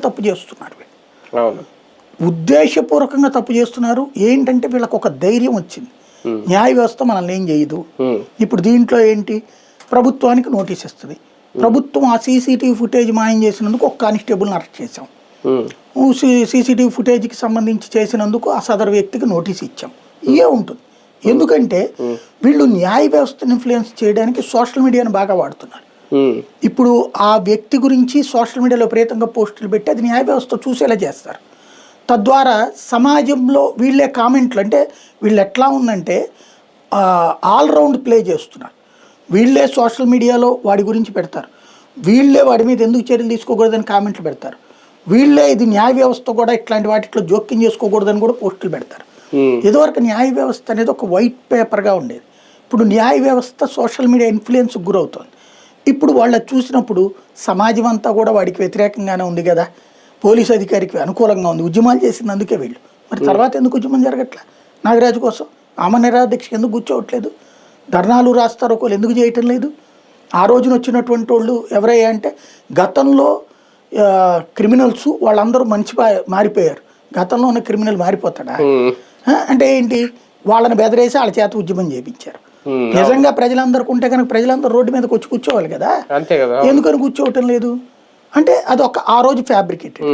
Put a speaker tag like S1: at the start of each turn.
S1: తప్పు చేస్తున్నారు వీళ్ళు. ఉద్దేశపూర్వకంగా తప్పు చేస్తున్నారు. ఏంటంటే వీళ్ళకి ఒక ధైర్యం వచ్చింది, న్యాయ వ్యవస్థ మనల్ని ఏం చేయదు. ఇప్పుడు దీంట్లో ఏంటి, ప్రభుత్వానికి నోటీస్ ఇస్తుంది. ప్రభుత్వం ఆ సీసీటీవీ ఫుటేజ్ మాయం చేసినందుకు ఒక కానిస్టేబుల్ని అరెస్ట్ చేసాం. సీసీటీవీ ఫుటేజ్కి సంబంధించి చేసినందుకు ఆ సదరు వ్యక్తికి నోటీస్ ఇచ్చాం. ఇవే ఉంటుంది. ఎందుకంటే వీళ్ళు న్యాయ వ్యవస్థను ఇన్ఫ్లుయెన్స్ చేయడానికి సోషల్ మీడియాను బాగా వాడుతున్నారు. ఇప్పుడు ఆ వ్యక్తి గురించి సోషల్ మీడియాలో విపరీతంగా పోస్టులు పెట్టి అది న్యాయ వ్యవస్థ చూసేలా చేస్తారు. తద్వారా సమాజంలో వీళ్ళే కామెంట్లు, అంటే వీళ్ళు ఎట్లా ఉందంటే ఆల్రౌండ్ ప్లే చేస్తున్నారు. వీళ్ళే సోషల్ మీడియాలో వాడి గురించి పెడతారు, వీళ్ళే వాడి మీద ఎందుకు చర్యలు తీసుకోకూడదని కామెంట్లు పెడతారు, వీళ్ళే ఇది న్యాయ వ్యవస్థ కూడా ఇట్లాంటి వాటిలో జోక్యం చేసుకోకూడదని కూడా పోస్టులు పెడతారు. ఇదివరకు న్యాయ వ్యవస్థ అనేది ఒక వైట్ పేపర్గా ఉండేది. ఇప్పుడు న్యాయ వ్యవస్థ సోషల్ మీడియా ఇన్ఫ్లుయెన్స్కి గురవుతుంది. ఇప్పుడు వాళ్ళు చూసినప్పుడు సమాజం అంతా కూడా వాడికి వ్యతిరేకంగానే ఉంది కదా, పోలీసు అధికారికి అనుకూలంగా ఉంది, ఉద్యమాలు చేసినందుకే వీళ్ళు. మరి తర్వాత ఎందుకు ఉద్యమం జరగట్లే? నాగరాజు కోసం ఆమె నిరాదీక్షకు ఎందుకు కూర్చోవట్లేదు? ధర్నాలు రాస్తారు ఒకళ్ళు ఎందుకు చేయటం లేదు? ఆ రోజున వచ్చినటువంటి వాళ్ళు ఎవరయ్యా అంటే గతంలో క్రిమినల్స్ వాళ్ళందరూ మారిపోయారు. గతంలో ఉన్న క్రిమినల్ మారిపోతాడా? అంటే ఏంటి, వాళ్ళని బెదరేసి వాళ్ళ చేత ఉద్యమం చేయించారు. నిజంగా ప్రజలందరికీ ఉంటే కనుక ప్రజలందరూ రోడ్డు మీదకి వచ్చి కూర్చోవాలి కదా, ఎందుకని కూర్చోవటం లేదు అంటే అది ఒక ఆ రోజు ఫ్యాబ్రికేటెడ్.